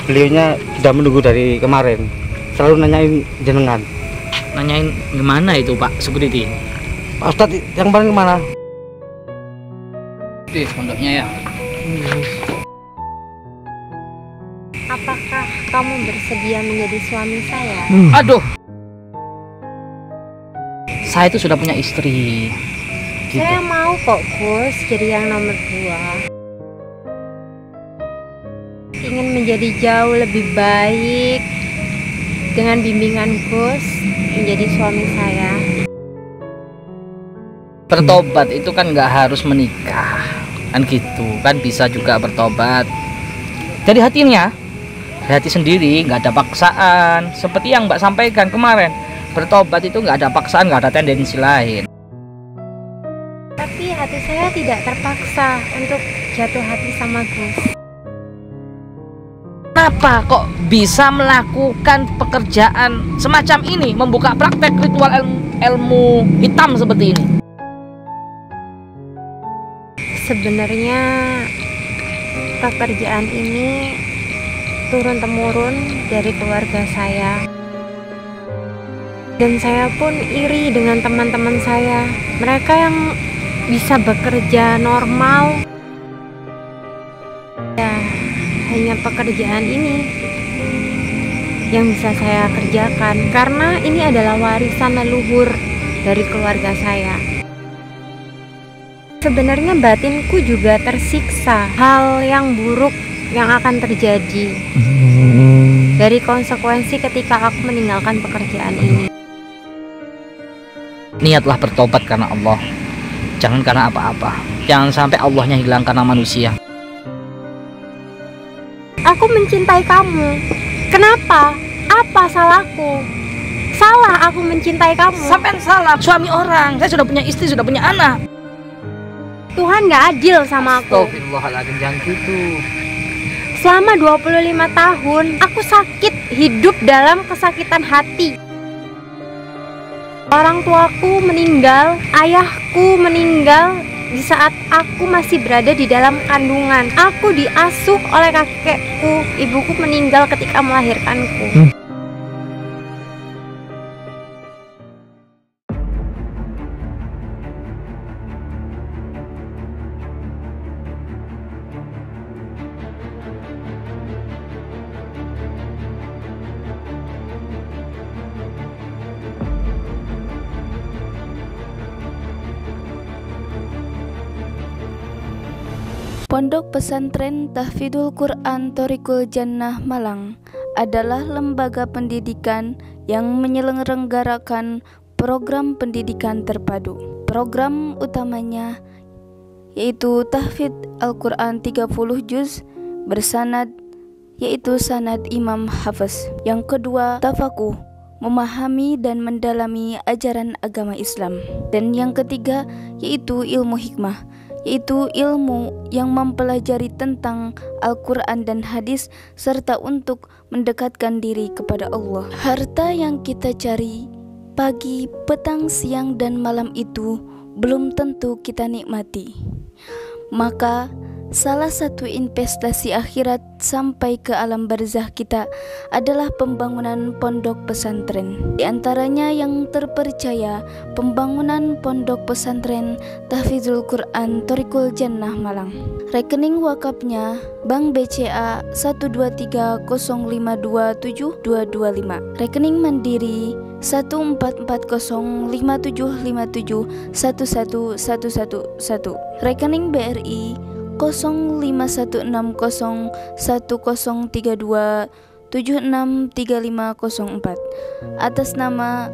Beliaunya sudah menunggu dari kemarin, selalu nanyain jenengan. Nanyain gimana itu Pak Security? Pak Ustadz yang kemarin kemana? Di pondoknya ya. Apakah kamu bersedia menjadi suami saya? Aduh, saya itu sudah punya istri. Gitu. Saya mau kok Gus jadi yang nomor 2. Ingin menjadi jauh lebih baik dengan bimbingan Gus menjadi suami saya. Bertobat itu kan nggak harus menikah, kan gitu, kan bisa juga bertobat. Jadi hatinya, hati sendiri, nggak ada paksaan. Seperti yang Mbak sampaikan kemarin, bertobat itu nggak ada paksaan, nggak ada tendensi lain. Tapi hati saya tidak terpaksa untuk jatuh hati sama Gus. Kenapa kok bisa melakukan pekerjaan semacam ini, membuka praktek ritual ilmu hitam seperti ini? Sebenarnya pekerjaan ini turun-temurun dari keluarga saya. Dan saya pun iri dengan teman-teman saya. Mereka yang bisa bekerja normal. Ya, hanya pekerjaan ini yang bisa saya kerjakan karena ini adalah warisan leluhur dari keluarga saya. Sebenarnya batinku juga tersiksa hal yang buruk yang akan terjadi dari konsekuensi ketika aku meninggalkan pekerjaan ini. Niatlah bertobat karena Allah, jangan karena apa-apa. Jangan sampai Allahnya hilang karena manusia. Aku mencintai kamu. Kenapa? Apa salahku? Salah aku mencintai kamu. Sampai salah, suami orang. Saya sudah punya istri, sudah punya anak. Tuhan gak adil sama aku. Astagfirullahaladzim, jangan gitu. Selama 25 tahun aku sakit, hidup dalam kesakitan hati. Orang tuaku meninggal, ayahku meninggal di saat aku masih berada di dalam kandungan. Aku diasuh oleh kakekku, ibuku meninggal ketika melahirkanku. Pondok Pesantren Tahfidzul Quran Thoriqul Jannah Malang adalah lembaga pendidikan yang menyelenggarakan program pendidikan terpadu. Program utamanya yaitu tahfidz Al-Quran 30 juz bersanad, yaitu sanad Imam Hafiz. Yang kedua, tafakuh, memahami dan mendalami ajaran agama Islam. Dan yang ketiga yaitu ilmu hikmah, yaitu ilmu yang mempelajari tentang Al-Quran dan hadis serta untuk mendekatkan diri kepada Allah. Harta yang kita cari pagi, petang, siang, dan malam itu belum tentu kita nikmati. Maka salah satu investasi akhirat sampai ke alam barzah kita adalah pembangunan pondok pesantren. Di antaranya yang terpercaya pembangunan pondok pesantren Tahfidzul Quran Thoriqul Jannah Malang. Rekening wakafnya Bank BCA 12305272225. Rekening Mandiri 1414057571111. Rekening BRI 05161032763504 atas nama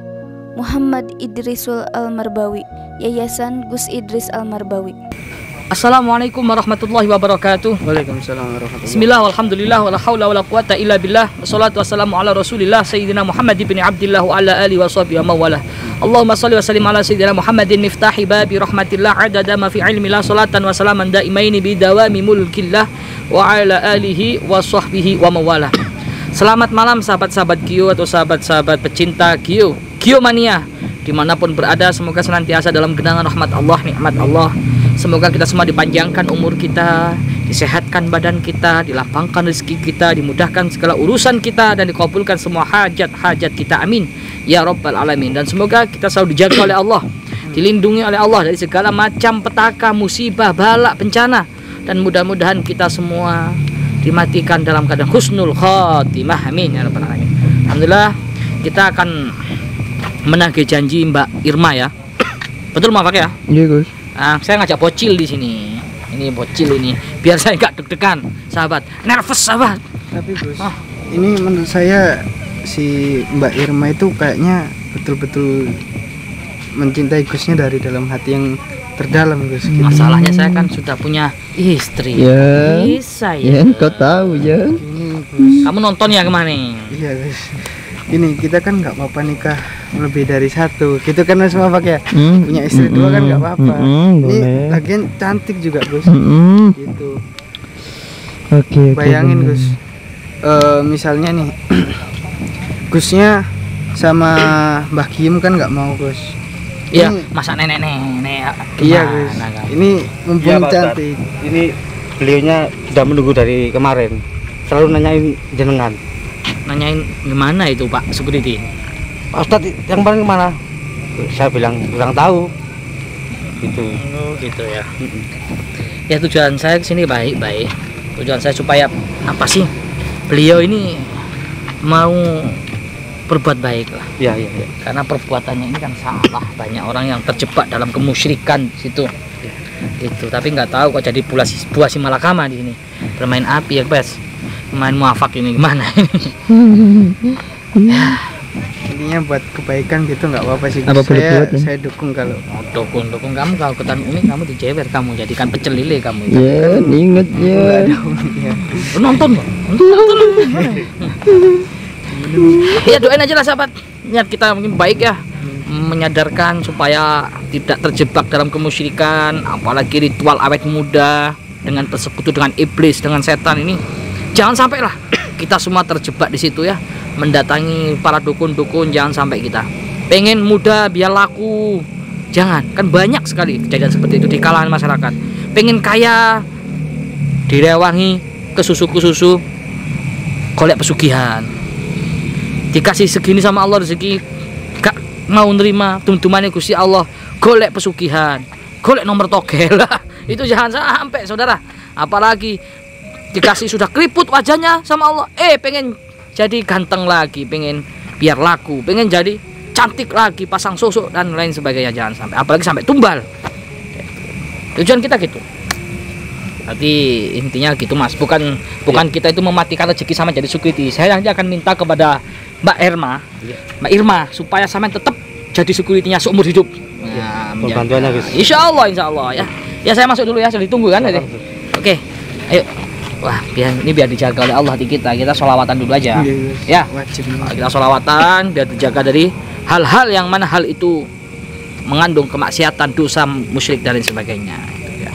Muhammad Idrisul Almarbawi, Yayasan Gus Idris Almarbawi. Assalamualaikum warahmatullahi wabarakatuh. Waalaikumsalam warahmatullahi. Bismillah walhamdulillah wala haula wala quwata illa billah. Wassalatu wassalamu ala Rasulillah sayyidina Muhammad ibn Abdillah wa ala alihi wa sahbihi wa mawalah. Allahumma shalli wa sallim ala sayyidina Muhammadin miftahi babi rahmatillah adada ma fi ilmillah salatan wa salaman daimaini bi dawami mulkillah wa ala alihi wa sahbihi wa mawalah. Selamat malam sahabat-sahabat Gio atau sahabat-sahabat pecinta Gio Mania dimanapun berada, semoga senantiasa dalam genangan rahmat Allah, nikmat Allah. Semoga kita semua dipanjangkan umur kita, disehatkan badan kita, dilapangkan rezeki kita, dimudahkan segala urusan kita, dan dikabulkan semua hajat-hajat kita. Amin ya rabbal alamin. Dan semoga kita selalu dijaga oleh Allah, dilindungi oleh Allah dari segala macam petaka, musibah, bala, bencana, dan mudah-mudahan kita semua dimatikan dalam keadaan husnul khatimah. Amin ya rabbal alamin. Alhamdulillah, kita akan menagih janji Mbak Irma ya. Betul Mbak ya? Iya Gus. Saya ngajak bocil di sini. Ini bocil ini, biar saya nggak deg-degan, sahabat. Nervous sahabat. Tapi Gus, ini menurut saya si Mbak Irma itu kayaknya betul-betul mencintai Gusnya dari dalam hati yang terdalam Gus. Gitu. Masalahnya saya kan sudah punya istri. Ya. Bisa Ya, ya. kau tahu ya. Ini Gus. Kamu nonton ya kemana? Iya Gus. Ini kita kan nggak apa-apa nikah lebih dari satu. Gitu kan Mas Mafak ya. Punya istri dua kan nggak apa-apa. Ini lagian cantik juga Gus. Gitu. Oke. Bayangin Gus. Misalnya nih, Gusnya sama Mbah Kim kan nggak mau Gus. Iya, Ini- masa nenek-nenek. Iya Gus. Ini mumpung Iya, Pak Ustadz. cantik. Ini beliaunya sudah menunggu dari kemarin, selalu nanyain jenengan. Nanyain gimana itu Pak Security? Pak Ustadz yang paling kemana? Saya bilang kurang tahu. Gitu. Oh gitu ya. Ya tujuan saya kesini baik-baik. Tujuan saya supaya apa sih? Beliau ini mau berbuat baik lah. Iya, iya, iya. Karena perbuatannya ini kan salah. Banyak orang yang terjebak dalam kemusyrikan di situ. Gitu. Tapi nggak tahu kok jadi buah si malakama di sini. Bermain api ya, Bes. Main muafak ini gimana ini? Intinya buat kebaikan gitu nggak apa-apa sih Gus. Apa boleh buat, ya? Saya dukung kalau Dukung kamu kalau ketan umi kamu dijewer, kamu jadikan pecel lele kamu. Ya, inget ya. ya. Nonton kok. Ya doain aja lah sahabat. Niat kita mungkin baik ya, menyadarkan supaya tidak terjebak dalam kemusyrikan, apalagi ritual awet muda dengan persekutu dengan iblis, dengan setan ini. Jangan sampai lah kita semua terjebak di situ ya, mendatangi para dukun-dukun. Jangan sampai kita pengen muda biar laku. Jangan, kan banyak sekali kejadian seperti itu di kalangan masyarakat. Pengen kaya direwangi ke susu golek pesugihan. Dikasih segini sama Allah rezeki gak mau nerima, tum-tumane Gusti Allah golek pesugihan, golek nomor togel. Itu jangan sampai saudara. Apalagi dikasih sudah keriput wajahnya sama Allah, pengen jadi ganteng lagi, pengen biar laku, pengen jadi cantik lagi, pasang sosok dan lain sebagainya. Jangan sampai, apalagi sampai tumbal. Tujuan kita gitu. Berarti intinya gitu Mas, bukan kita itu mematikan rezeki sama jadi security. Saya nanti akan minta kepada Mbak Irma supaya sampean tetap jadi security-nya seumur hidup. Nah, Pembantuannya Gus. Insya Allah ya. Ya saya masuk dulu ya, sudah ditunggu kan tadi. Oke, ayo. Wah, biar dijaga oleh Allah hati kita. Kita sholawatan dulu aja. Ya. Wajib. Kita sholawatan biar terjaga dari hal-hal yang mana hal itu mengandung kemaksiatan, dosa, musyrik dan lain sebagainya. Itu ya.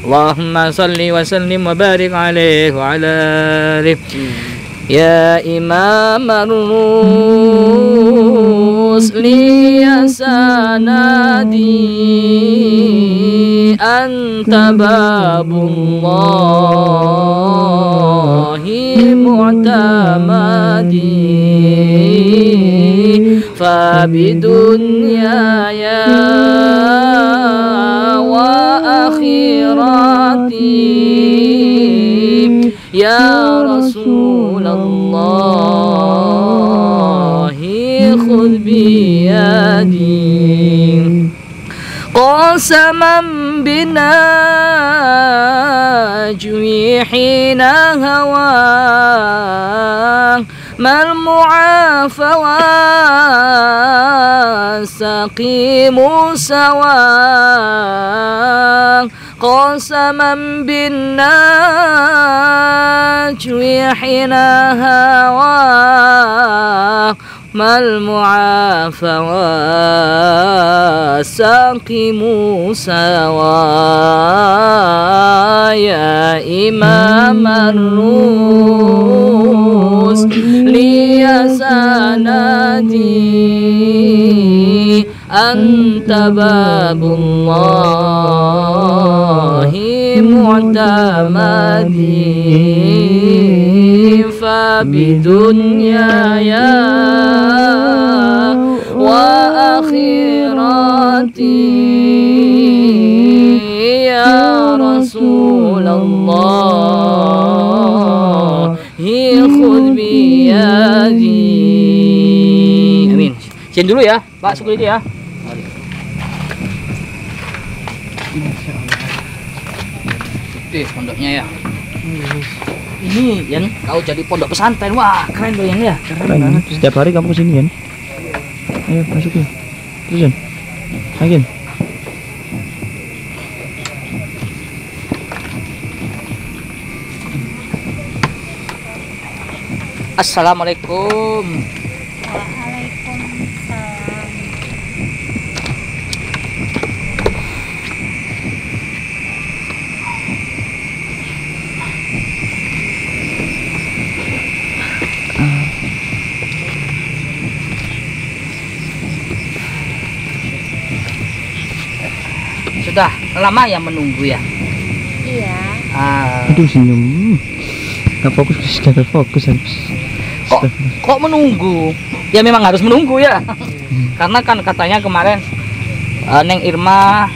Allahumma salli wa sallim wa barik alaihi wa ala alihi. Ya Imam Rusli ya sanadi anta babullahi mu'tamadi fa bidunyaya wa akhirati ya Rasulullah khudh biyadi qasaman binajwi hina hawa mal mu'afa wa saqimu sawa qasaman bin najwi hina hawa mal mu'afa wa saqimu sawa ya Imam Rusli ya sanadi anta babullahi mu'tamadi fa bidunyaya wa akhirati ya Rasulullah khudh biyadi. Amin. Sekian dulu ya Pak Sukriti ya. Gede pondoknya ya. Ini Yan, kau jadi pondok pesantren. Wah, keren loh Yan ya. Keren banget. Setiap hari kamu kesini Yan. Ayo masuk ya. Terus Yan. Makin. Assalamualaikum. Waalaikumsalam. Sudah lama ya menunggu ya? Iya. Aduh senyum. Gak fokus, gak fokus habis. Kok menunggu? Ya memang harus menunggu ya. Karena kan katanya kemarin Neng Irma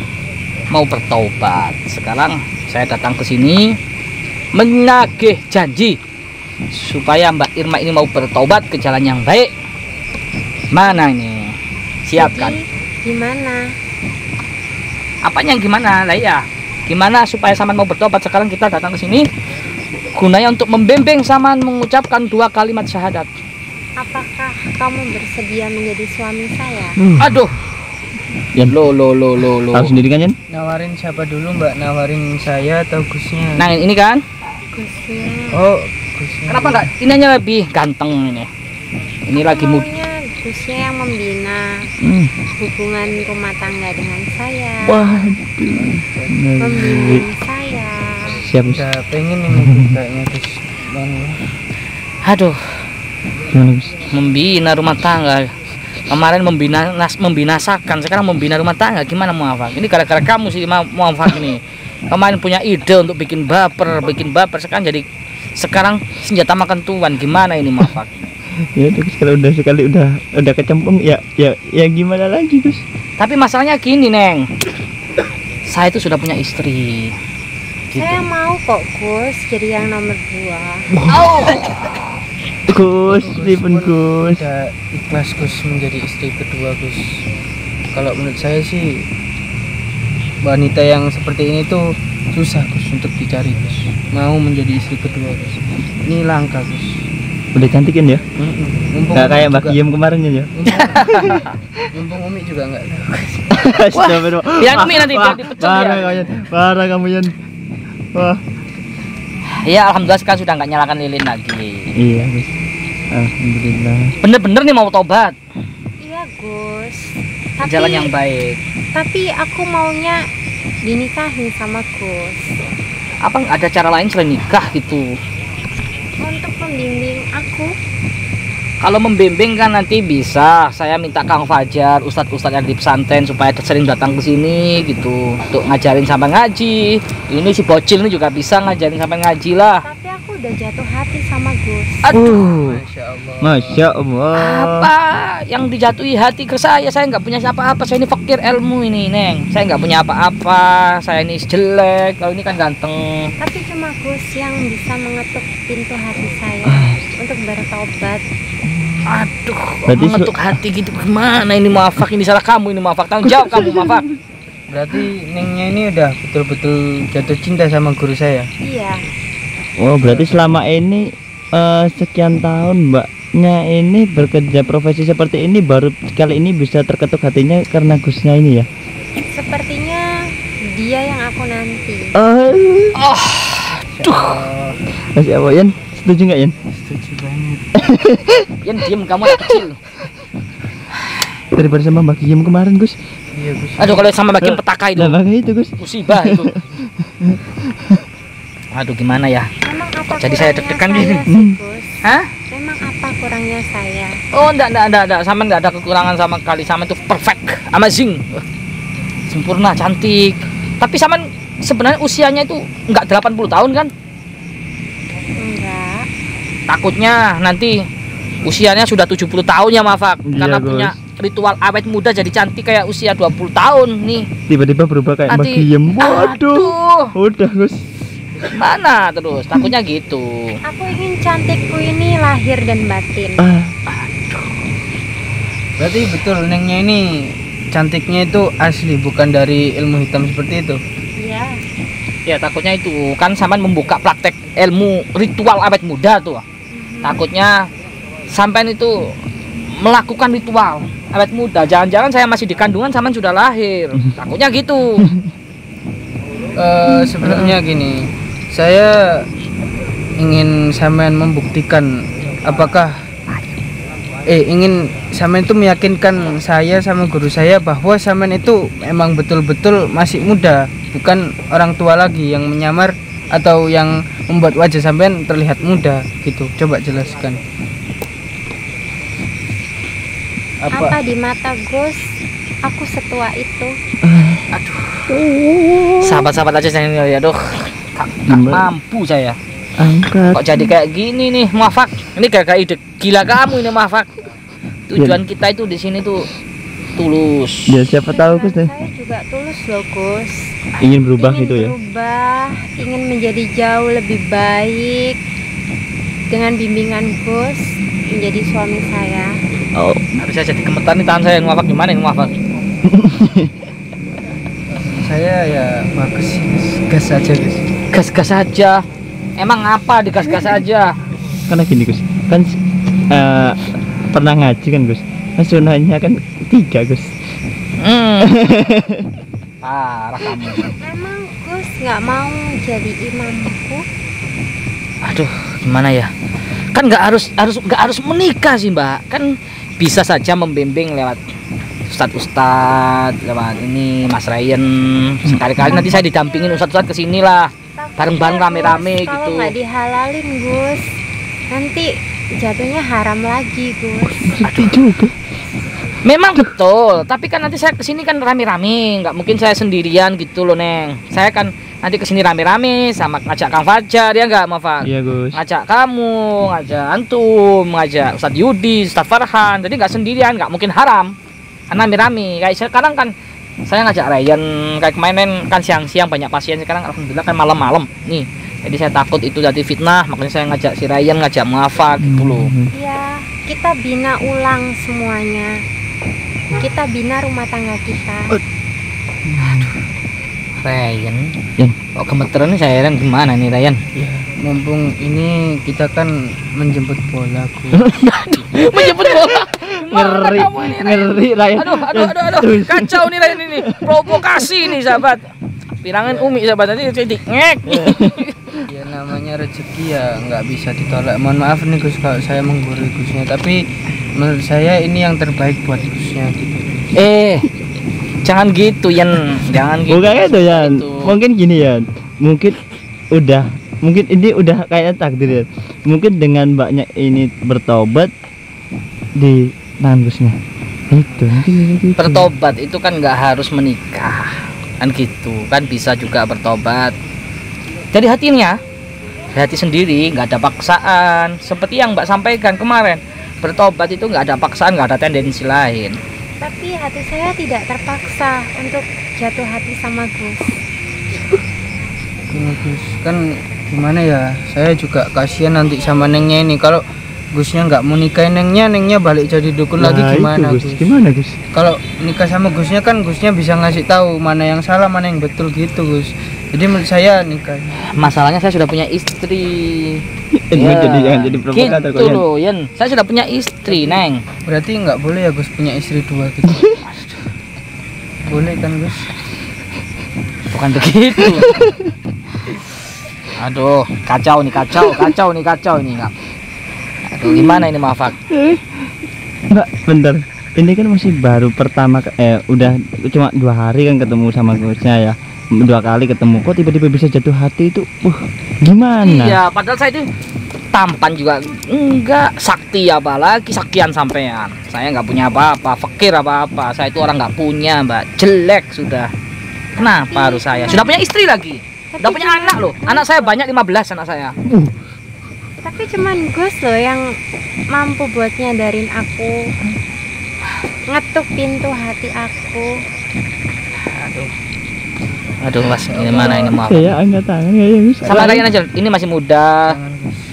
mau bertobat. Sekarang saya datang ke sini menagih janji supaya Mbak Irma ini mau bertobat ke jalan yang baik. Mana ini? Siapkan. Jadi, gimana? Apanya yang gimana? Lah ya. Gimana supaya Saman mau bertobat? Sekarang kita datang ke sini gunanya untuk membimbing Saman mengucapkan 2 kalimat syahadat. Apakah kamu bersedia menjadi suami saya? Aduh. Yan. Lo. Tahu sendiri kan Yan? Nawarin siapa dulu Mbak? Nawarin saya atau Gusnya? Nah ini kan. Gusnya. Oh, Gusnya. Kenapa enggak? Ini hanya lebih ganteng ini. Ini lagi mood. Maunya Gusnya yang membina hubungan rumah tangga dengan saya. Waduh. Membimbing saya. Siap. Udah pengen ini kayaknya Gus. Aduh. Gimana Gus? Membina rumah tangga. Kemarin membinasakan, sekarang membina rumah tangga. Gimana Muafak? Ini gara-gara kamu sih Muafak ini. Kemarin punya ide untuk bikin baper, sekarang senjata makan tuan. Gimana ini Muafak? Ya Gus, kalau udah sekali udah kecemplung ya gimana lagi Gus? Tapi masalahnya gini Neng, saya itu sudah punya istri. Saya mau kok Gus jadi yang nomor 2. Gus, Stephen Gus. Udah ikhlas Gus menjadi istri kedua Gus. Kalau menurut saya sih wanita yang seperti ini tuh susah Gus untuk dicari Gus. Mau menjadi istri kedua Gus. Ini langka Gus. Udah cantikin ya? Mumpung Gak kayak Mbak juga- Giem kemarin ya? Mumpung Umi juga nggak tahu. Astagfirullah. Yang Umi nanti Wah, dipecel parah ya. kamu Yan. Parah kamu Yan. Wah. Ya alhamdulillah sekarang sudah nggak nyalakan lilin lagi. Iya Gus. Alhamdulillah. Bener-bener nih mau tobat. Iya Gus. Tapi, Jalan yang baik. Tapi aku maunya dinikahin sama Gus Apa ada cara lain selain nikah gitu? untuk membimbing aku. Kalau membimbing kan nanti bisa saya minta Kang Fajar, ustadz-ustadz yang di pesantren supaya sering datang ke sini gitu untuk ngajarin sampai ngaji. Ini si bocil ini juga bisa ngajarin sampai ngaji lah. Tapi aku udah jatuh hati sama Gus. Aduh. Masya Allah. Masya Allah. Apa yang dijatuhi hati ke saya? Saya nggak punya apa-apa. Saya ini fakir ilmu ini, Neng. Saya nggak punya apa-apa. Saya ini jelek. Kalau ini kan ganteng. Tapi cuma Gus yang bisa mengetuk pintu hati saya untuk bertobat. Aduh, Berarti mengetuk hati gitu gimana ini Muafak? Ini salah kamu ini Muafak. Tanggung jawab kamu Muafak. Berarti Nengnya ini udah betul-betul jatuh cinta sama guru saya. Iya. Oh, berarti selama ini sekian tahun Mbaknya ini bekerja profesi seperti ini baru kali ini bisa terketuk hatinya karena Gusnya ini ya? Sepertinya dia yang aku nanti. Masya Allah Yan, setuju nggak Yan? Setuju banget. Yan diem kamu anak kecil. Daripada sama Mbak Giem kemarin Gus. Iya Gus. Aduh kalau sama bagian petaka itu Nah makanya itu Gus. musibah itu. Aduh gimana ya? Memang apa Jadi saya kurangnya deg-degan saya gini. sih, Gus? Hah? Memang apa kurangnya saya? Oh enggak, sama enggak ada kekurangan sama kali, sama itu perfect, amazing, sempurna, cantik. Tapi sama sebenarnya usianya itu nggak 80 tahun kan? Enggak. Takutnya nanti usianya sudah 70 tahun ya Mafak. Iya, Karena Gus. punya ritual awet muda jadi cantik kayak usia 20 tahun nih. Tiba-tiba berubah kayak Mbak Nanti- Giem. Waduh. Aduh, Udah Gus. mana terus? Takutnya gitu. Aku ingin cantikku ini lahir dan batin. Ah, Berarti betul nengnya ini cantiknya itu asli, bukan dari ilmu hitam seperti itu. Iya. Ya takutnya itu kan sampean membuka praktek ilmu ritual awet muda tuh. Takutnya sampean itu melakukan ritual awet muda. Jangan-jangan saya masih di kandungan sampean sudah lahir. Takutnya gitu. Sebenarnya gini, saya ingin sampean membuktikan apakah ingin sampean itu meyakinkan saya sama guru saya bahwa sampean itu memang betul-betul masih muda, bukan orang tua lagi yang menyamar atau yang membuat wajah sampean terlihat muda gitu. Coba jelaskan. Apa di mata Gus aku setua itu? Sahabat-sahabat aja saya ini, aduh. Gak mampu saya. angkat. Kok jadi kayak gini nih, Muafak? Ini kayak ide gila kamu ini, Muafak. Tujuan kita itu di sini tuh tulus. Ya siapa tahu Gus deh. Saya juga tulus loh Gus. Ingin berubah Ingin gitu ya. berubah, ingin menjadi jauh lebih baik dengan bimbingan Gus menjadi suami saya. Oh, Harusnya jadi gemetar nih tangan saya, Muafak. Gimana ini, Muafak? Saya ya bagus sih, gas aja guys. Gas-gas aja. Emang apa di gas-gas aja? karena gini Gus. Kan pernah ngaji kan Gus. Kan sunahnya kan 3 Gus. Parah kamu. Emang Gus nggak mau jadi imamku? Aduh, gimana ya? Kan nggak harus menikah sih, Mbak. Kan bisa saja membimbing lewat ustadz, lewat ini Mas Ryan. Sekali-kali nanti saya didampingin ustadz kesini lah. Bareng-bareng rame-rame Gus, gitu. Kalau nggak dihalalin Gus, nanti jatuhnya haram lagi Gus. Sedih juga. Memang betul, tapi kan nanti saya kesini kan rame-rame, nggak mungkin saya sendirian gitu loh, Neng. Saya kan nanti kesini rame-rame sama ngajak Kang Fajar, ya nggak, Mafak? Iya Gus. Ngajak kamu, ngajak Antum, ngajak Ustadz Yudi, Ustadz Farhan. Jadi nggak sendirian, nggak mungkin haram. Karena rame-rame. Kayak sekarang kan saya ngajak Ryan, kayak kemarin kan siang-siang banyak pasien, sekarang alhamdulillah kan malam-malam nih. Jadi saya takut itu jadi fitnah, makanya saya ngajak si Ryan, ngajak Muafak gitu loh. Ya, kita bina ulang semuanya. Kita bina rumah tangga kita. Ryan, Yan. kok gemeteran nih saya heran gimana nih Ryan? Ya, mumpung ini kita kan menjemput bola, Gus. Menjemput bola. Ngeri, ngeri Ryan. Aduh, kacau nih Ryan ini. Provokasi nih sahabat. Pirangan Umi sahabat nanti jadi ngek. Ya namanya rezeki ya nggak bisa ditolak. Mohon maaf nih Gus kalau saya menggurui Gusnya, tapi menurut saya ini yang terbaik buat Gusnya gitu. Jangan gitu Yan, jangan gitu. Bukan itu ya. Gitu. Mungkin gini ya. Mungkin ini udah kayak takdir ya. Mungkin dengan mbaknya ini bertobat di tangan Gusnya. Itu mungkin gitu. Bertobat itu kan nggak harus menikah, kan gitu. Kan bisa juga bertobat dari hatinya, dari hati sendiri, nggak ada paksaan. Seperti yang Mbak sampaikan kemarin, bertobat itu nggak ada paksaan, nggak ada tendensi lain. Tapi hati saya tidak terpaksa untuk jatuh hati sama Gus. Gini Gus, kan gimana ya? Saya juga kasihan nanti sama nengnya ini. Kalau Gusnya nggak mau nikahin nengnya balik jadi dukun lagi Nah, gimana itu, Gus? Gimana Gus? Kalau nikah sama Gusnya kan Gusnya bisa ngasih tahu mana yang salah, mana yang betul gitu Gus. Jadi menurut saya nikah. Masalahnya saya sudah punya istri. Jangan jadi provokator kok gitu Yan. loh Yan. Saya sudah punya istri Neng. Berarti nggak boleh ya Gus punya istri 2 gitu. Boleh kan Gus? Bukan begitu. Aduh, kacau nih nggak. Aduh, gimana ini Mafak? Mbak, bentar. Ini kan masih baru pertama udah cuma 2 hari kan ketemu sama Gusnya ya. 2 kali ketemu kok tiba-tiba bisa jatuh hati itu. Gimana? Iya, padahal saya itu tampan juga enggak, sakti apalagi sakian sampean. Saya nggak punya apa-apa, fakir apa-apa. Saya itu orang nggak punya, Mbak. Jelek sudah. Kenapa harus saya? Sudah punya istri lagi. Sudah punya anak loh. Anak saya banyak 15 anak saya. Tapi cuman Gus loh yang mampu buat nyadarin aku, ngetuk pintu hati aku. Aduh Mas, ini mana ini maaf. Kayak angkat tangan ya Gus. Sama Ryan aja. Ini masih muda.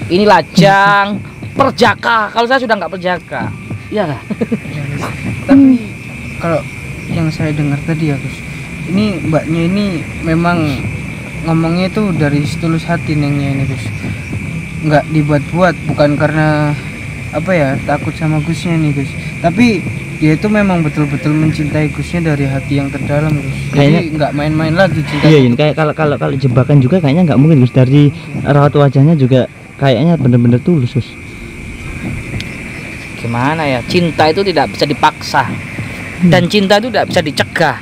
Ini lajang, perjaka. Kalau saya sudah nggak perjaka. Iya nggak? Tapi kalau yang saya dengar tadi ya Gus, ini mbaknya ini memang ngomongnya itu dari setulus hati nengnya ini Gus, nggak dibuat-buat, bukan karena apa ya takut sama Gusnya nih Gus, tapi dia itu memang betul-betul mencintai Gusnya dari hati yang terdalam Gus. Jadi nggak main-main lagi cinta. Iya, kayak kalau jebakan juga kayaknya nggak mungkin Gus, dari raut wajahnya juga kayaknya bener-bener tulus Gus. Gimana ya? Cinta itu tidak bisa dipaksa. Dan cinta itu tidak bisa dicegah.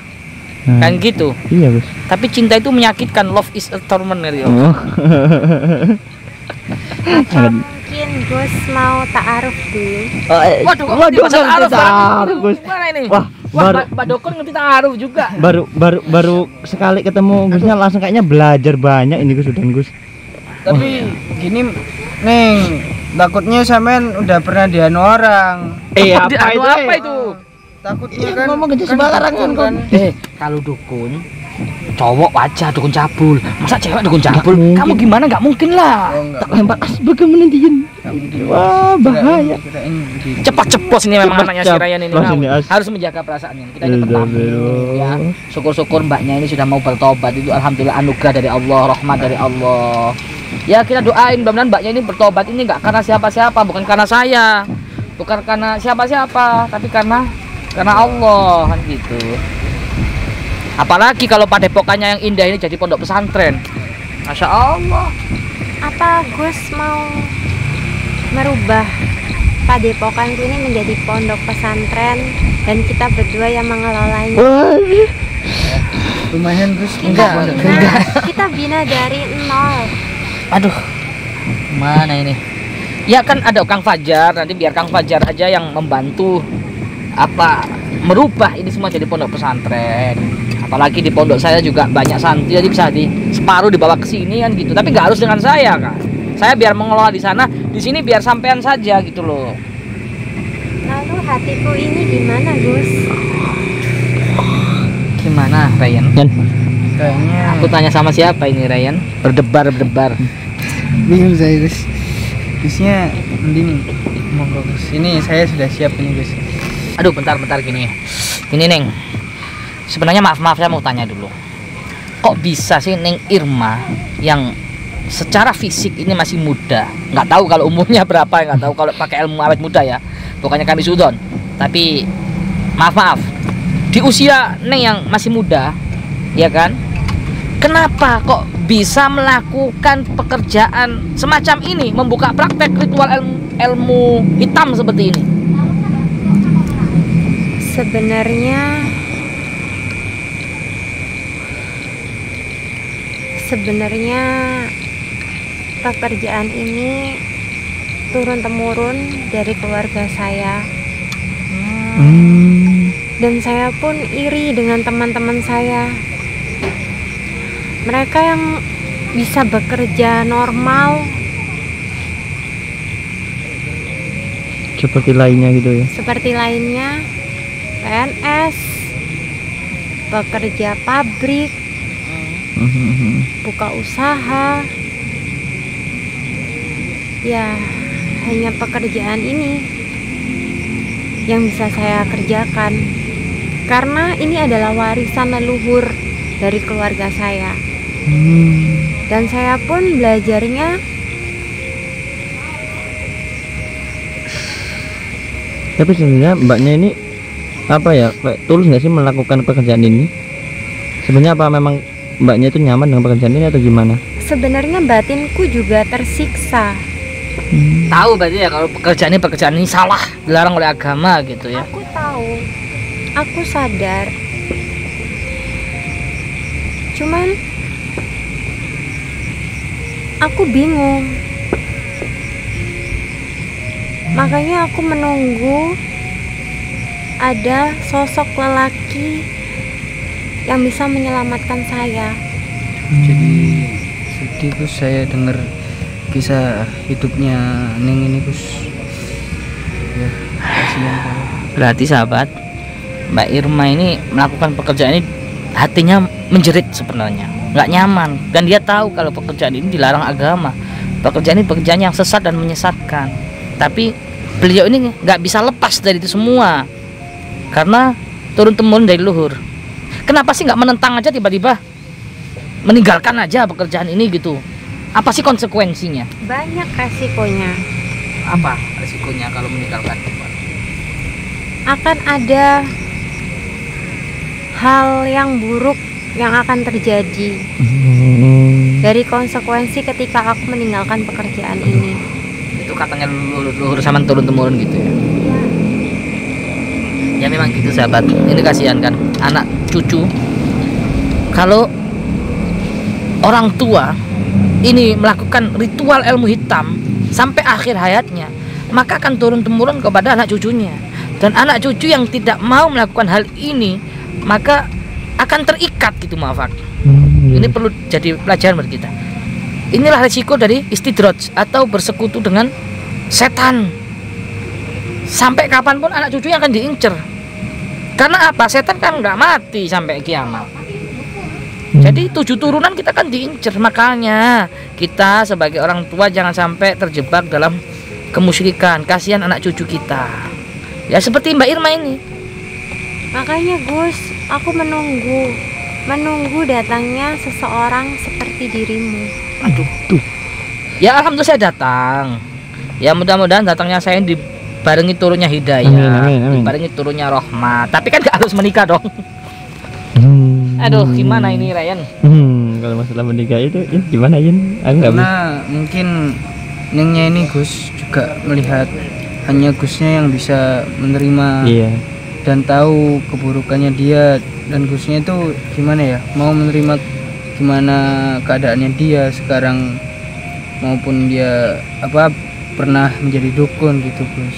Kan gitu. Iya Gus. Tapi cinta itu menyakitkan. Love is a torment gitu. Oh. Atau mungkin Gus mau ta'aruf dulu. Waduh, ta'aruf Gus. Gimana ini? Wah, Mbak Dokon ngerti ta'aruf juga. Baru sekali ketemu Gusnya langsung kayaknya belajar banyak ini Gus udah Gus. Tapi gini Neng, takutnya sampean udah pernah dianu orang. Apa itu? Takutnya Iya, kan ngomong gitu sembarangan kan. Kalau dukun cowok wajah dukun cabul, masa cewek dukun cabul? mungkin. Kamu gimana? Nggak mungkin lah. Oh, enggak. Tak lempar asbak menentiin. Wah, bahaya. Kirain begitu. Cepat ceplos ini memang Cepat anaknya si Ryan ini. ceplos ini, As. Harus menjaga perasaan ini. Kita ini pertama ya. Aduh. Syukur-syukur mbaknya ini sudah mau bertobat, itu alhamdulillah anugerah dari Allah, rahmat dari Allah. Ya kita doain mudah-mudahan mbaknya ini bertobat ini nggak karena siapa-siapa, bukan karena saya, bukan karena siapa-siapa, tapi karena Allah kan gitu. Apalagi kalau padepokannya yang indah ini jadi pondok pesantren. Masya Allah. Apa Gus mau merubah padepokanku ini menjadi pondok pesantren dan kita berdua yang mengelolanya? Wah. Lumayan Gus. Kita bina dari nol. Aduh, mana ini? Ya kan ada Kang Fajar, nanti biar Kang Fajar aja yang membantu apa merubah ini semua jadi pondok pesantren. Apalagi di pondok saya juga banyak santri, jadi bisa di separuh dibawa ke sini kan gitu. Tapi nggak harus dengan saya kan. Saya biar mengelola di sana, di sini biar sampean saja gitu loh. Lalu hatiku ini gimana Gus? Gimana Ryan? Kayaknya Aku tanya sama siapa ini Ryan? Berdebar. bingung saya Gus. Gusnya mending monggo Gus. Ini saya sudah siap ini Gus. Aduh, bentar gini. Ini Neng. Sebenarnya maaf saya mau tanya dulu. Kok bisa sih Neng Irma yang secara fisik ini masih muda? Nggak tahu kalau umurnya berapa, nggak tahu kalau pakai ilmu awet muda ya. Bukannya kami sudon. Tapi maaf. Di usia Neng yang masih muda, ya kan? Kenapa kok bisa melakukan pekerjaan semacam ini, membuka praktek ritual ilmu hitam seperti ini? Sebenarnya pekerjaan ini turun temurun dari keluarga saya. Dan saya pun iri dengan teman-teman saya. Mereka yang bisa bekerja normal Seperti lainnya gitu ya. seperti lainnya, PNS, pekerja pabrik, buka usaha. Ya, hanya pekerjaan ini yang bisa saya kerjakan karena ini adalah warisan leluhur dari keluarga saya. Dan saya pun belajarnya Tapi sebenarnya mbaknya ini apa ya, kayak tulus nggak sih melakukan pekerjaan ini? Sebenarnya apa memang mbaknya itu nyaman dengan pekerjaan ini atau gimana? sebenarnya batinku juga tersiksa. Tahu berarti ya kalau pekerjaan ini salah, dilarang oleh agama gitu ya. Aku tahu, aku sadar. Cuman aku bingung. Makanya aku menunggu ada sosok lelaki yang bisa menyelamatkan saya. Jadi sedih Gus saya dengar kisah hidupnya Neng ini Gus. Ya, kasihan kalau. Berarti sahabat, Mbak Irma ini melakukan pekerjaan ini hatinya menjerit sebenarnya, nggak nyaman, dan dia tahu kalau pekerjaan ini dilarang agama. Pekerjaan ini pekerjaan yang sesat dan menyesatkan. Tapi beliau ini nggak bisa lepas dari itu semua karena turun temurun dari leluhur. Kenapa sih nggak menentang aja, tiba-tiba meninggalkan aja pekerjaan ini gitu? Apa sih konsekuensinya? Banyak resikonya. Apa resikonya kalau meninggalkan? Akan ada hal yang buruk yang akan terjadi dari konsekuensi ketika aku meninggalkan pekerjaan ini. Itu katanya leluhur sama turun temurun gitu ya. Ya memang gitu sahabat. Ini kasihan kan anak cucu. Kalau orang tua ini melakukan ritual ilmu hitam sampai akhir hayatnya, maka akan turun temurun kepada anak cucunya. Dan anak cucu yang tidak mau melakukan hal ini, maka akan terikat gitu, maaf. Ini perlu jadi pelajaran bagi kita. Inilah resiko dari istidraj atau bersekutu dengan setan. Sampai kapanpun anak cucunya akan diincer. Karena apa? Setan kan nggak mati sampai kiamat. Jadi 7 turunan kita kan diincer. Makanya kita sebagai orang tua jangan sampai terjebak dalam kemusyrikan. Kasihan anak cucu kita. Ya seperti Mbak Irma ini. Makanya Gus, aku menunggu datangnya seseorang seperti dirimu. Aduh. Ya alhamdulillah saya datang. Ya mudah-mudahan datangnya saya dibarengi turunnya hidayah, Amin. dibarengi turunnya rahmat. Tapi kan gak harus menikah dong. Aduh, gimana ini Ryan? Kalau masalah menikah itu ya gimana Yin? Karena mungkin Nengnya ini Gus juga melihat hanya Gusnya yang bisa menerima Iya. dan tahu keburukannya dia, dan Gusnya itu gimana ya, mau menerima gimana keadaannya dia sekarang, maupun dia pernah menjadi dukun gitu Gus.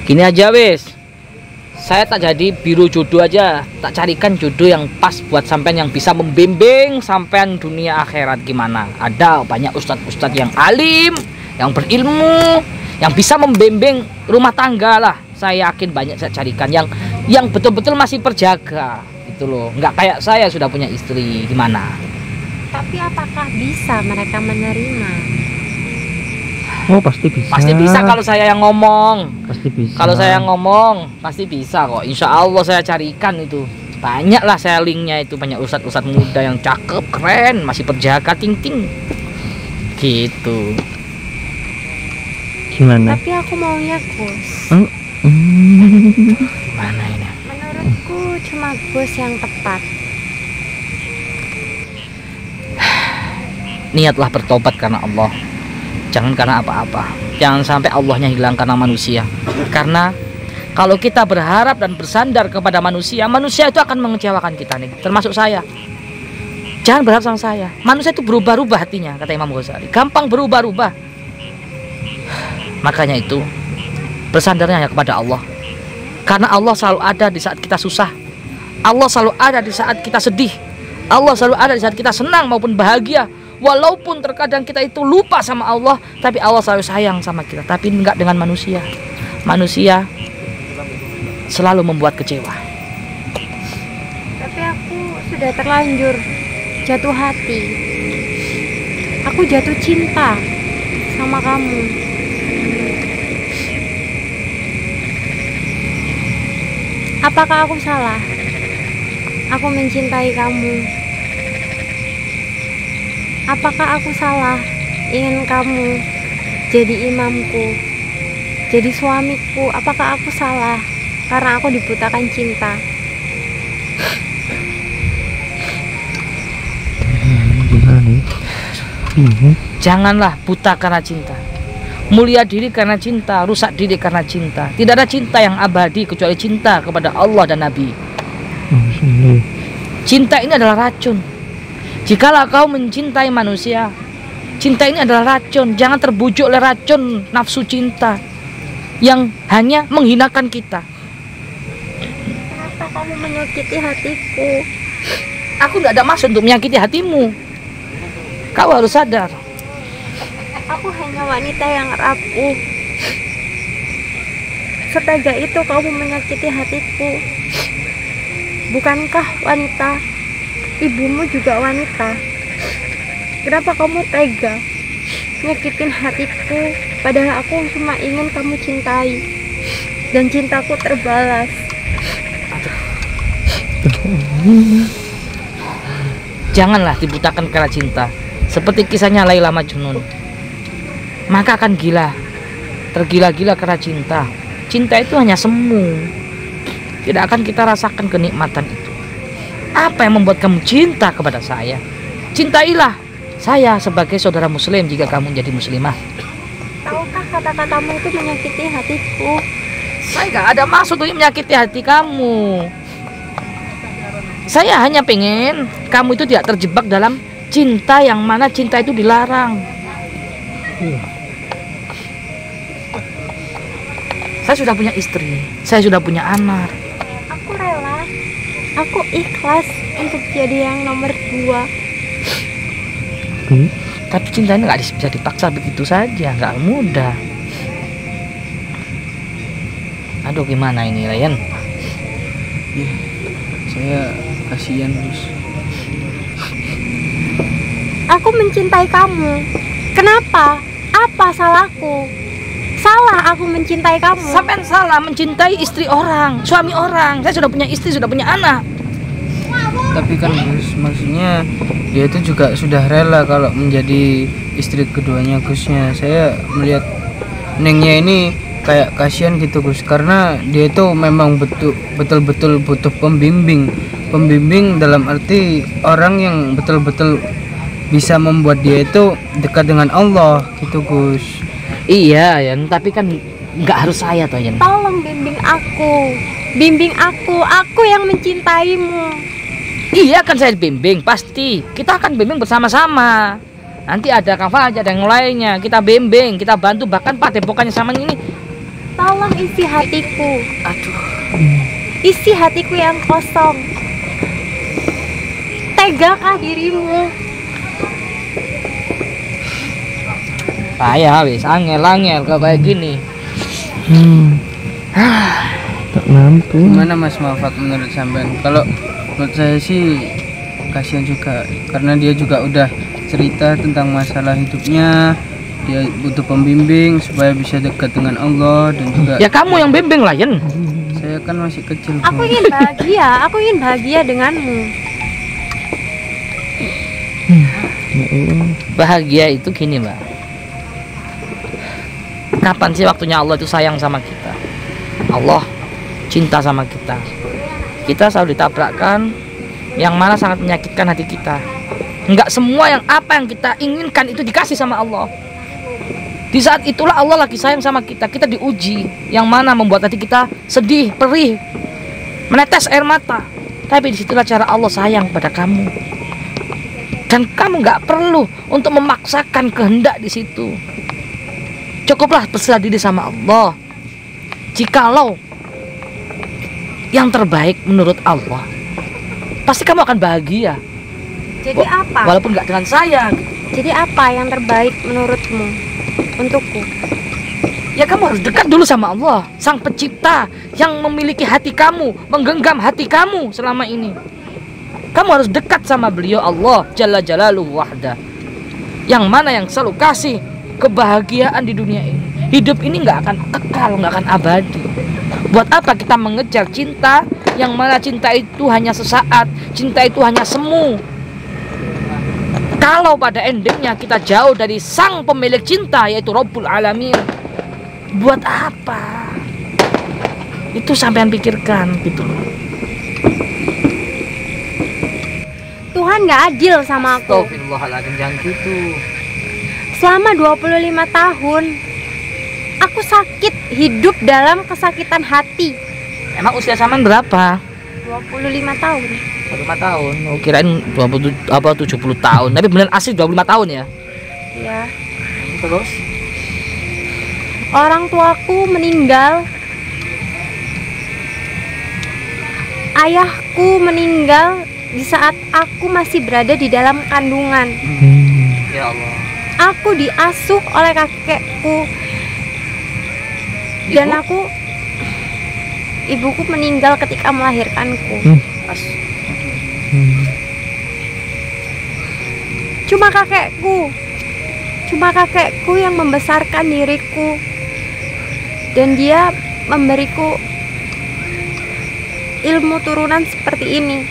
Gini aja wis. Saya tak jadi biru jodoh aja, tak carikan jodoh yang pas buat sampean yang bisa membimbing sampean dunia akhirat gimana. Ada banyak ustadz-ustadz yang alim, yang berilmu, yang bisa membimbing rumah tangga lah. Saya yakin banyak saya carikan yang betul-betul masih terjaga gitu loh. Nggak kayak saya sudah punya istri gimana. Tapi apakah bisa mereka menerima? Oh pasti bisa. Pasti bisa kalau saya yang ngomong. Pasti bisa. Kalau saya ngomong pasti bisa kok. Insya Allah saya carikan itu. Banyak lah saya linknya itu, banyak ustadz-ustadz muda yang cakep, keren, masih perjaka, ting-ting. Gitu. Gimana? Tapi aku maunya Gus. Mana ini? Menurutku cuma Gus yang tepat. Niatlah bertobat karena Allah. Jangan karena apa-apa. Jangan sampai Allahnya hilang karena manusia. Karena kalau kita berharap dan bersandar kepada manusia, manusia itu akan mengecewakan kita nih, termasuk saya. Jangan berharap sama saya. Manusia itu berubah-ubah hatinya, kata Imam Ghazali. Gampang berubah-ubah. Makanya itu bersandarnya hanya kepada Allah. Karena Allah selalu ada di saat kita susah. Allah selalu ada di saat kita sedih. Allah selalu ada di saat kita senang maupun bahagia. Walaupun terkadang kita itu lupa sama Allah, tapi Allah selalu sayang sama kita. Tapi enggak dengan manusia. Manusia selalu membuat kecewa. Tapi aku sudah terlanjur jatuh hati. Aku jatuh cinta sama kamu. Apakah aku salah? Aku mencintai kamu. Apakah aku salah ingin kamu jadi imamku, jadi suamiku? Apakah aku salah karena aku dibutakan cinta? Janganlah buta karena cinta. Mulia diri karena cinta, rusak diri karena cinta. Tidak ada cinta yang abadi kecuali cinta kepada Allah dan Nabi. Cinta ini adalah racun. Jikalau kau mencintai manusia, cinta ini adalah racun. Jangan terbujuk oleh racun nafsu cinta yang hanya menghinakan kita. Kenapa kamu menyakiti hatiku? Aku nggak ada maksud untuk menyakiti hatimu. Kau harus sadar. Aku hanya wanita yang rapuh. Setega itu kamu menyakiti hatiku. Bukankah wanita? Ibumu juga wanita. Kenapa kamu tega nyakitin hatiku? Padahal aku cuma ingin kamu cintai. Dan cintaku terbalas. Janganlah dibutakan karena cinta. Seperti kisahnya Laila Majnun. Maka akan gila, tergila-gila karena cinta. Cinta itu hanya semu. Tidak akan kita rasakan kenikmatan itu. Apa yang membuat kamu cinta kepada saya? Cintailah saya sebagai saudara muslim jika kamu menjadi muslimah. Tahukah kata-katamu itu menyakiti hatiku? Saya gak ada maksud untuk menyakiti hati kamu. Saya hanya pengen kamu itu tidak terjebak dalam cinta yang mana cinta itu dilarang. Saya sudah punya istri, saya sudah punya anak. Aku rela. Aku ikhlas untuk jadi yang nomor 2. Tapi cinta ini gak bisa dipaksa begitu saja, gak mudah. Aduh, gimana ini, Ryan? Ya, saya kasihan, Gus. Aku mencintai kamu. Kenapa? Apa salahku? Salah aku mencintai kamu. Sampai salah mencintai istri orang, suami orang. Saya sudah punya istri, sudah punya anak. Tapi kan Gus, maksudnya dia itu juga sudah rela kalau menjadi istri keduanya Gusnya. Saya melihat Nengnya ini kayak kasihan gitu Gus, karena dia itu memang betul-betul butuh pembimbing dalam arti orang yang betul-betul bisa membuat dia itu dekat dengan Allah gitu Gus. Iya, Yan, tapi kan nggak harus saya toh, Yan. Tolong bimbing aku. Bimbing aku yang mencintaimu. Iya kan saya bimbing, pasti. Kita akan bimbing bersama-sama. Nanti ada Kang Fajar, ada yang lainnya. Kita bimbing, kita bantu, bahkan padepokannya sama ini. Tolong isi hatiku. Aduh. Isi hatiku yang kosong. Tegakah dirimu? Payah wis, angel kalau kayak gini. Tak mampu. Gimana Mas Muhammad menurut sampean? Kalau menurut saya sih kasihan juga, karena dia juga udah cerita tentang masalah hidupnya. Dia butuh pembimbing supaya bisa dekat dengan Allah dan juga. Ya kamu yang bimbing lah, Yan. Saya kan masih kecil. Aku ingin bahagia. Aku ingin bahagia denganmu. Bahagia itu gini, Mbak. Kapan sih waktunya Allah itu sayang sama kita? Allah cinta sama kita. Kita selalu ditabrakkan yang mana sangat menyakitkan hati kita. Enggak semua yang apa yang kita inginkan itu dikasih sama Allah. Di saat itulah Allah lagi sayang sama kita. Kita diuji yang mana membuat hati kita sedih, perih, menetes air mata. Tapi disitulah cara Allah sayang pada kamu. Dan kamu nggak perlu untuk memaksakan kehendak di situ. Cukuplah berserah diri sama Allah. Jikalau yang terbaik menurut Allah, pasti kamu akan bahagia. Jadi apa? Walaupun nggak dengan saya. Jadi apa yang terbaik menurutmu untukku? Ya kamu harus dekat dulu sama Allah, Sang Pencipta yang memiliki hati kamu, menggenggam hati kamu selama ini. Kamu harus dekat sama beliau, Allah Jalla Jalaluhu Wahda, yang mana yang selalu kasih kebahagiaan di dunia ini. Hidup ini nggak akan kekal, nggak akan abadi. Buat apa kita mengejar cinta yang mana cinta itu hanya sesaat, cinta itu hanya semu? Kalau pada endingnya kita jauh dari sang pemilik cinta, yaitu Rabbul Alamin, buat apa? Itu sampean pikirkan gitu loh. Tuhan gak adil sama aku. Astagfirullahaladzim, jangan gitu. Selama 25 tahun aku sakit, hidup dalam kesakitan hati. Emang usia sampean berapa? 25 tahun. 25 tahun. Oh, kirain 70 tahun. Tapi beneran asli 25 tahun ya? Iya. Terus? Orang tuaku meninggal. Ayahku meninggal di saat aku masih berada di dalam kandungan. Ya Allah. Aku diasuh oleh kakekku dan ibuku meninggal ketika melahirkanku. Cuma kakekku yang membesarkan diriku, dan dia memberiku ilmu turunan seperti ini.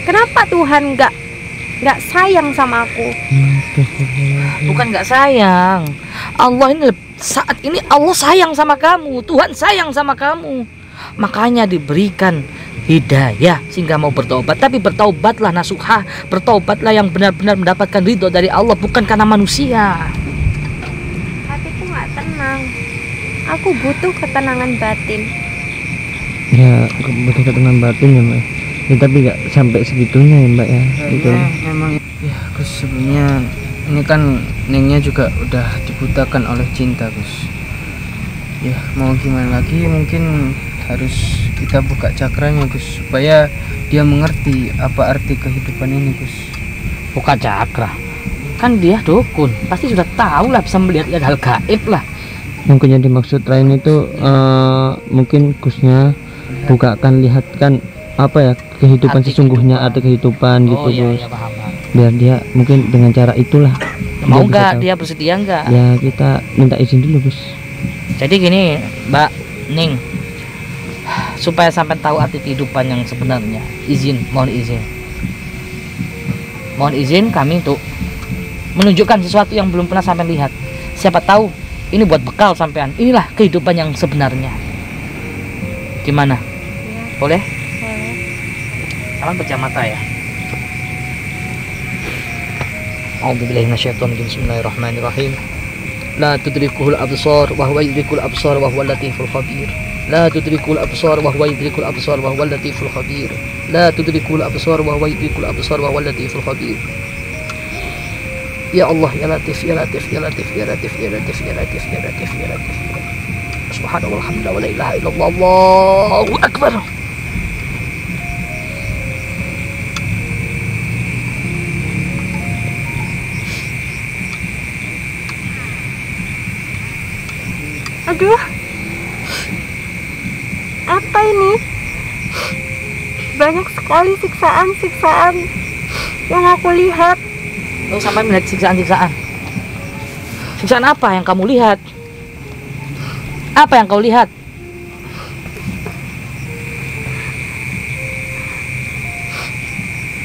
Kenapa Tuhan nggak sayang sama aku? Bukan nggak sayang. Allah ini saat ini Allah sayang sama kamu. Tuhan sayang sama kamu. Makanya diberikan hidayah sehingga mau bertobat. Tapi bertobatlah nasuha, bertobatlah yang benar-benar mendapatkan ridho dari Allah, bukan karena manusia. Hatiku nggak tenang. Aku butuh ketenangan batin. Ya butuh ketenangan batin ya Mbak. Ya, tapi nggak sampai segitunya ya Mbak ya. Gitu. Memang ya Gus, sebenarnya ini kan Nengnya juga udah dibutakan oleh cinta Gus. Ya mau gimana lagi, mungkin harus kita buka cakranya Gus, supaya dia mengerti apa arti kehidupan ini Gus. Buka cakra, kan dia dukun, pasti sudah tahu lah, bisa melihat hal gaib lah. Mungkin yang dimaksud lain itu mungkin Gusnya bukakan, lihatkan apa ya kehidupan Arti sesungguhnya, arti kehidupan gitu iya, Gus. iya, paham. Biar dia mungkin dengan cara itulah Mau bisa nggak tahu. dia bersedia nggak? Ya kita minta izin dulu Gus. Jadi gini Mbak Ning, supaya sampai tahu arti kehidupan yang sebenarnya, mohon izin kami untuk menunjukkan sesuatu yang belum pernah sampai lihat. Siapa tahu ini buat bekal sampean. Inilah kehidupan yang sebenarnya. Gimana? Boleh? Salam pecah mata ya. A'udzubillahi minasyaitonir rajim. Bismillahirrahmanirrahim. La tudrikuhul absar wa huwa yudrikul absar wa huwal latiful khabir. La tudrikul absar wa huwa yudrikul absar wa huwal latiful khabir. La tudrikul absar wa huwa yudrikul absar wa huwal latiful khabir. Ya Allah, ya Latif, ya Latif, ya Latif, ya Latif, ya Latif, ya Latif, ya Latif, ya Latif. Subhanallah, alhamdulillah, wa la ilaha illallah, Allahu akbar. Aduh, apa ini? Banyak sekali siksaan-siksaan yang aku lihat. Oh, sampai melihat siksaan-siksaan. Siksaan apa yang kamu lihat? Apa yang kau lihat?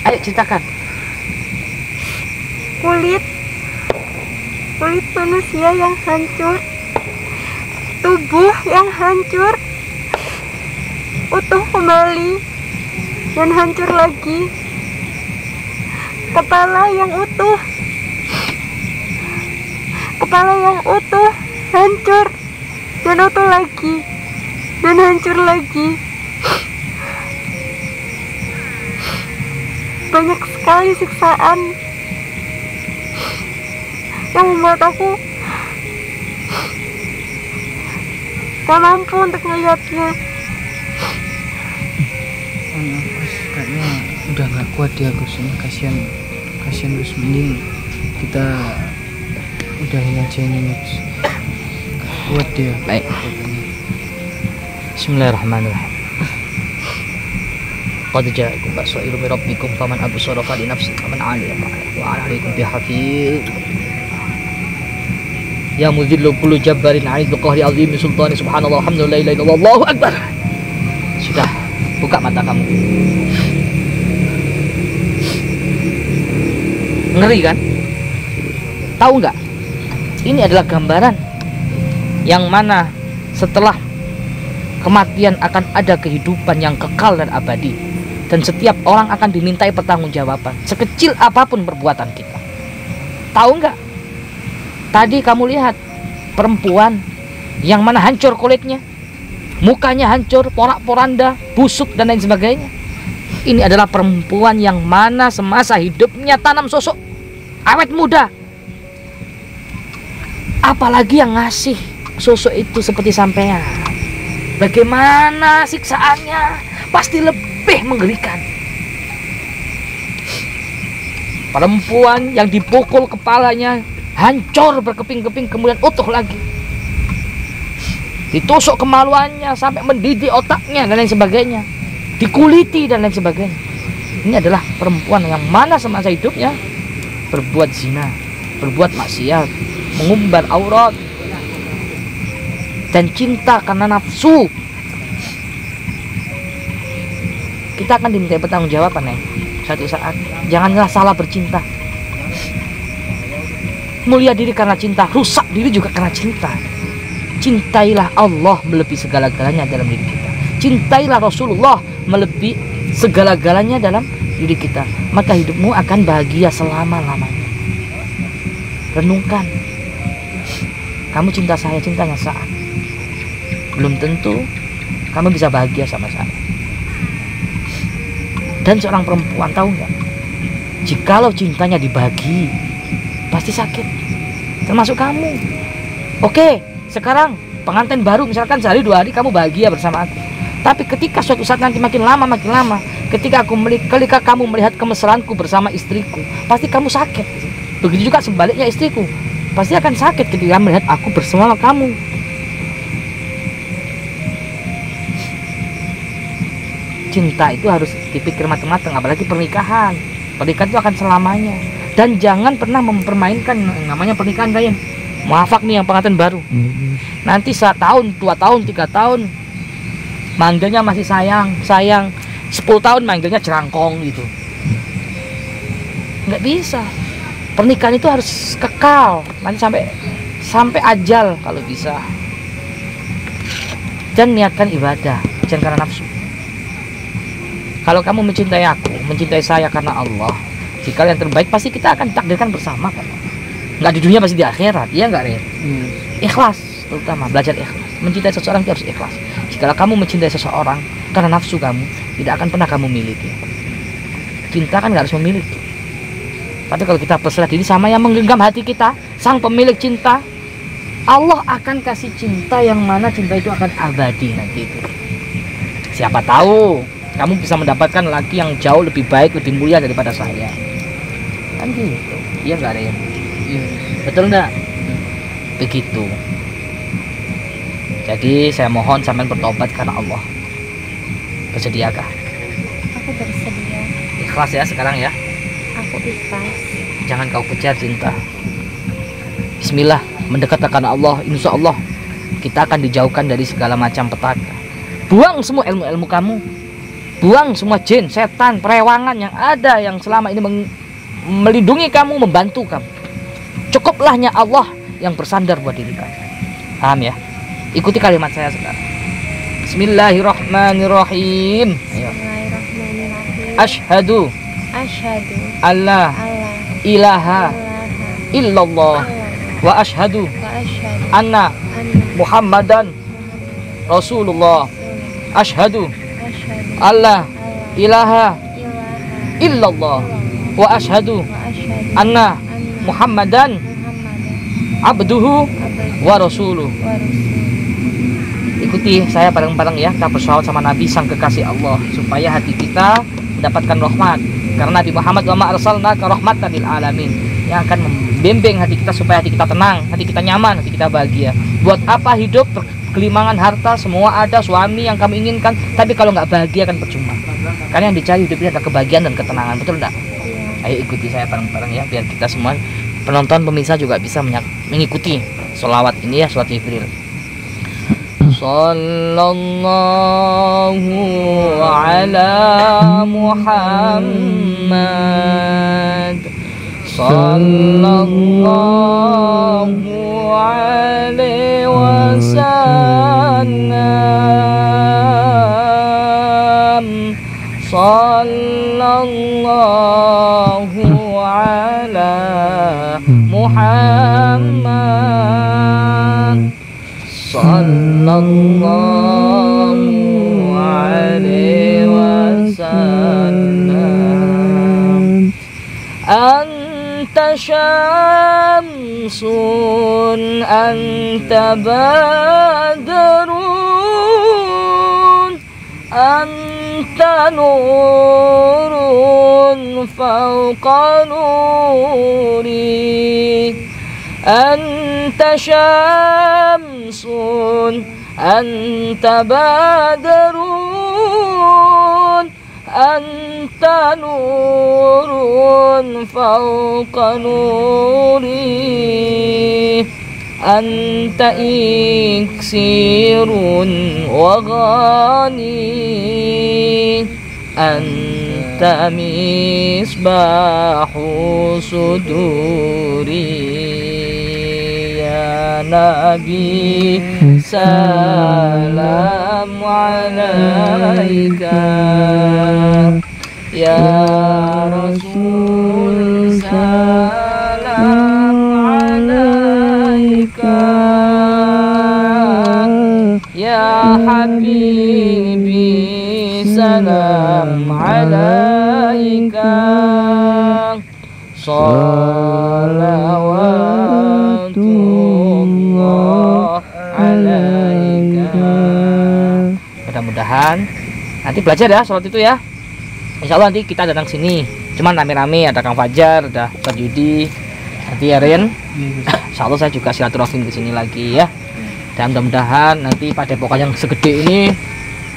Ayo ceritakan. Kulit manusia yang hancur, tubuh yang hancur, utuh kembali dan hancur lagi, kepala yang utuh hancur dan utuh lagi dan hancur lagi. Banyak sekali siksaan yang membuat aku gak mampu untuk melihatnya. Gus, kayaknya udah nggak kuat dia Gus, ini kasihan Gus, mending kita udahin aja ini Gus. Kuat dia. Baik. Bismillahirrahmanirrahim. Qad ja'akum basairu min rabbikum faman absara fali nafsi faman 'aliya wa 'alaikum bihafiz. Ya muzillu kullu jabbarin 'aid biqahri 'azimi sultani subhanallah alhamdulillah la ilaha illallah Allahu akbar. Sudah, buka mata kamu. Ngeri kan? Tahu nggak? Ini adalah gambaran yang mana setelah kematian akan ada kehidupan yang kekal dan abadi, dan setiap orang akan dimintai pertanggungjawaban sekecil apapun perbuatan kita. Tahu nggak? Tadi kamu lihat perempuan yang mana hancur kulitnya, mukanya hancur, porak-poranda, busuk dan lain sebagainya. Ini adalah perempuan yang mana semasa hidupnya tanam sosok awet muda. Apalagi yang ngasih sosok itu seperti sampean. Bagaimana siksaannya? Pasti lebih lebih mengerikan. Perempuan yang dipukul kepalanya hancur berkeping-keping, kemudian utuh lagi. Ditusuk kemaluannya sampai mendidih otaknya dan lain sebagainya, dikuliti dan lain sebagainya. Ini adalah perempuan yang mana semasa hidupnya berbuat zina, berbuat maksiat, mengumbar aurat, dan cinta karena nafsu. Kita akan diminta pertanggungjawaban, Neng, suatu saat. Janganlah salah bercinta. Mulia diri karena cinta, rusak diri juga karena cinta. Cintailah Allah melebihi segala-galanya dalam diri kita. Cintailah Rasulullah melebihi segala-galanya dalam diri kita. Maka hidupmu akan bahagia selama-lamanya. Renungkan. Kamu cinta saya, cintanya saat. Belum tentu kamu bisa bahagia sama saya. Dan seorang perempuan, tahu nggak? Jikalau cintanya dibagi, pasti sakit. Termasuk kamu. Oke, sekarang pengantin baru, misalkan sehari 2 hari kamu bahagia bersama aku. Tapi ketika suatu saat nanti makin lama, ketika kamu melihat kemesraanku bersama istriku, pasti kamu sakit. Begitu juga sebaliknya istriku, pasti akan sakit ketika melihat aku bersama kamu. Cinta itu harus dipikir matang-matang, apalagi pernikahan. Pernikahan itu akan selamanya. Dan jangan pernah mempermainkan yang namanya pernikahan, kalian. Muafak nih yang pengantin baru. Nanti 1 tahun, 2 tahun, 3 tahun manggilnya masih sayang. 10 tahun manggilnya jerangkong gitu. Nggak bisa. Pernikahan itu harus kekal. Nanti sampai ajal kalau bisa. Dan niatkan ibadah, jangan karena nafsu. Kalau kamu mencintai aku, mencintai saya karena Allah, jika yang terbaik pasti kita akan takdirkan bersama kan. Nggak di dunia, pasti di akhirat. Iya nggak, Ren? Ikhlas, terutama belajar ikhlas. Mencintai seseorang itu harus ikhlas. Jika kamu mencintai seseorang karena nafsu kamu, tidak akan pernah kamu miliki. Cinta kan nggak harus memiliki. Tapi kalau kita berserah diri sama yang menggenggam hati kita, sang pemilik cinta, Allah akan kasih cinta yang mana cinta itu akan abadi nanti itu. Siapa tahu kamu bisa mendapatkan laki yang jauh lebih baik, lebih mulia daripada saya. Kan gitu. Iya nggak, Ren? Iya. Betul nggak? Begitu. Jadi saya mohon sampean bertobat karena Allah. Bersediakah? Aku bersedia. Ikhlas ya sekarang ya. Aku ikhlas. Jangan kau kejar cinta. Bismillah, mendekat karena Allah. Insya Allah kita akan dijauhkan dari segala macam petaka. Buang semua ilmu-ilmu kamu. Buang semua jin, setan, perewangan yang ada yang selama ini melindungi kamu, membantu kamu. Cukuplahnya Allah yang bersandar buat diri kamu. Paham ya? Ikuti kalimat saya sekarang. Bismillahirrahmanirrahim. Bismillahirrahmanirrahim. Asyhadu Allah ilaha illallah wa asyhadu anna Muhammadan Rasulullah. Asyhadu Allah ilaha illallah wa asyhadu anna Muhammadan abduhu wa rasuluh. Ikuti saya bareng-bareng ya. Kita bersolawat sama Nabi sang kekasih Allah supaya hati kita mendapatkan rahmat. Karena Nabi Muhammad wa ma arsalnaka rahmatan lil alamin, yang akan membimbing hati kita supaya hati kita tenang, hati kita nyaman, hati kita bahagia. Buat apa hidup berkelimangan harta, semua ada, suami yang kami inginkan, tapi kalau nggak bahagia kan percuma. Karena yang dicari hidup ini adalah kebahagiaan dan ketenangan, betul enggak? Ayo ikuti saya bareng-bareng ya, biar kita semua penonton pemirsa juga bisa mengikuti sholawat ini ya, sholawat Jibril. Sallallahu ala Muhammad, sallallahu alaihi wasallam, sallallahu ala Muhammad, sallallahu alaihi wasallam. Anta syamsun, anta badrun, anta nurun fawqa nuri, anta syamsun anta badrun, anta nurun fawqa nuri, anta iksirun wa ghani, anta misbahu suduri. Ya Nabi salam alaika, ya Rasul salam alaika, ya Habibi salam alaika, salawatullah alaika. Mudah-mudahan nanti belajar ya sholat itu ya. Insya Allah nanti kita datang sini, cuman rame-rame, ada Kang Fajar, ada Ustaz Yudi, nanti ya Ren. Insya Allah saya juga silaturahim ke sini lagi ya. Dan mudah-mudahan nanti pada pokok yang segede ini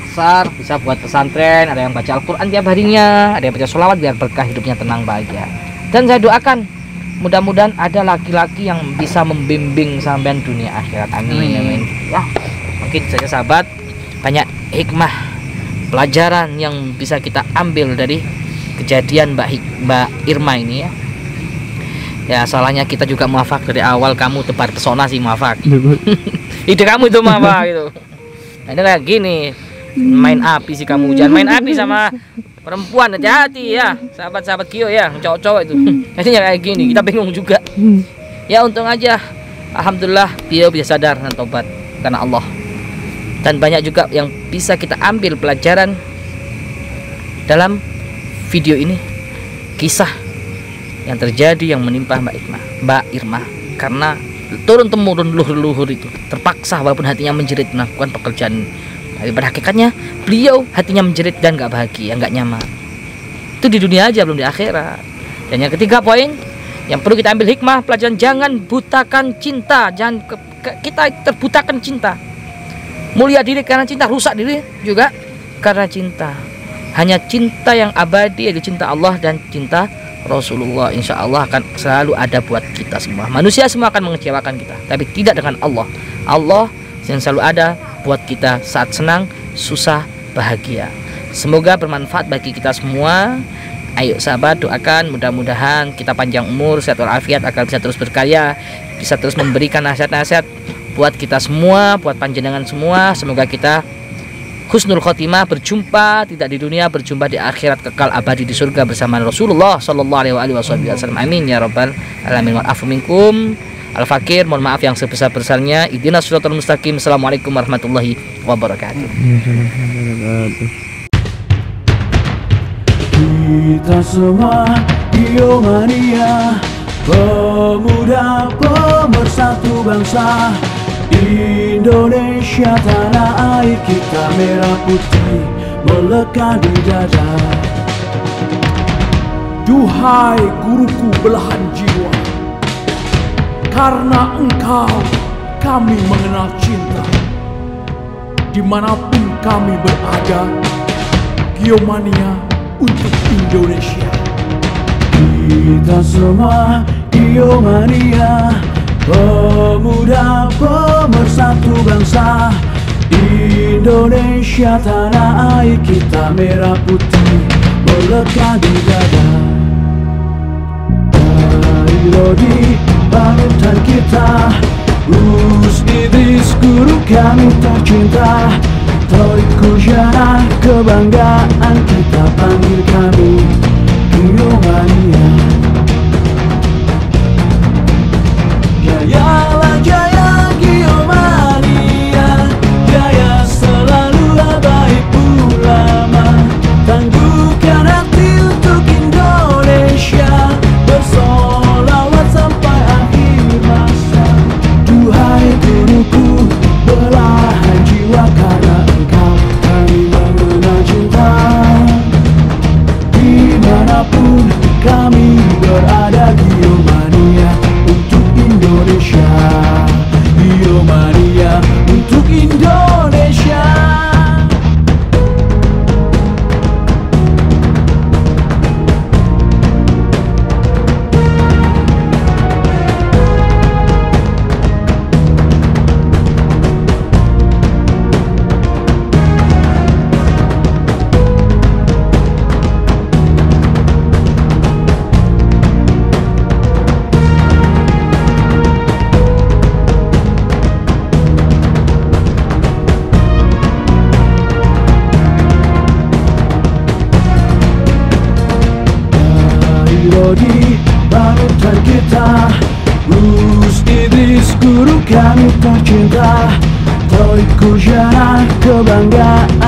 besar bisa buat pesantren, ada yang baca Al-Quran tiap harinya, ada yang baca sholawat biar berkah hidupnya tenang bahagia. Dan saya doakan mudah-mudahan ada laki-laki yang bisa membimbing sampean dunia akhirat. Amin, amin. Ya, mungkin saja sahabat banyak hikmah pelajaran yang bisa kita ambil dari kejadian Mbak Irma ini ya. Ya, salahnya kita juga muafak dari awal, kamu tebar pesona sih muafak. Ide kamu itu muafak gitu. Nah, ini kayak gini, main api sih kamu, jangan main api sama perempuan, hati-hati ya, sahabat-sahabat Kio ya, cowok-cowok itu. Jadinya kayak gini, kita bingung juga. Ya untung aja, alhamdulillah dia bisa sadar dan tobat karena Allah. Dan banyak juga yang bisa kita ambil pelajaran dalam video ini, kisah yang terjadi yang menimpa Mbak Irma, karena turun temurun leluhur itu terpaksa walaupun hatinya menjerit melakukan pekerjaan. Tapi pada hakikatnya beliau hatinya menjerit dan gak bahagia, gak nyaman. Itu di dunia aja, belum di akhirat. Dan yang ketiga poin yang perlu kita ambil hikmah pelajaran, jangan butakan cinta, jangan kita terbutakan cinta. Mulia diri karena cinta, rusak diri juga karena cinta. Hanya cinta yang abadi, yaitu cinta Allah dan cinta Rasulullah, insya Allah akan selalu ada buat kita semua. Manusia semua akan mengecewakan kita, tapi tidak dengan Allah. Allah yang selalu ada buat kita saat senang, susah, bahagia. Semoga bermanfaat bagi kita semua. Ayo sahabat, doakan mudah-mudahan kita panjang umur, sehat walafiat, agar bisa terus berkarya, bisa terus memberikan nasihat-nasihat buat kita semua, buat panjenengan semua. Semoga kita husnul khotimah, berjumpa tidak di dunia, berjumpa di akhirat, kekal abadi di surga bersama Rasulullah sallallahu alaihi wasallam. Amin ya rabbal alamin. Wa'afu minkum al-fakir, mohon maaf yang sebesar-besarnya. Ihdinas shiratal mustaqim. Assalamualaikum warahmatullahi wabarakatuh. Kita semua Biomania, pemuda pemersatu bangsa Indonesia, tanah air kita merah putih melekat di dada. Duhai guruku belahan jiwa, karena engkau kami mengenal cinta. Dimanapun kami berada, Biomania untuk Indonesia. Kita semua Biomania, pemuda pemersatu bangsa Indonesia, tanah air kita merah putih melekat di dada. Dari Lodi panutan kita, Gus Idris guru kami tercinta, Thoriku Jana kebanggaan kita, panggil kami Biomania. Jayalah jaya Biomania, jaya selalu baik ulama, tangguhkan hati untuk Indonesia, bersolawat sampai akhir masa. Duhai guruku belahan jiwa, karena engkau kami mengenal cinta. cinta. Lulus Idris, guru kami tercinta. Toiku jana kebanggaan.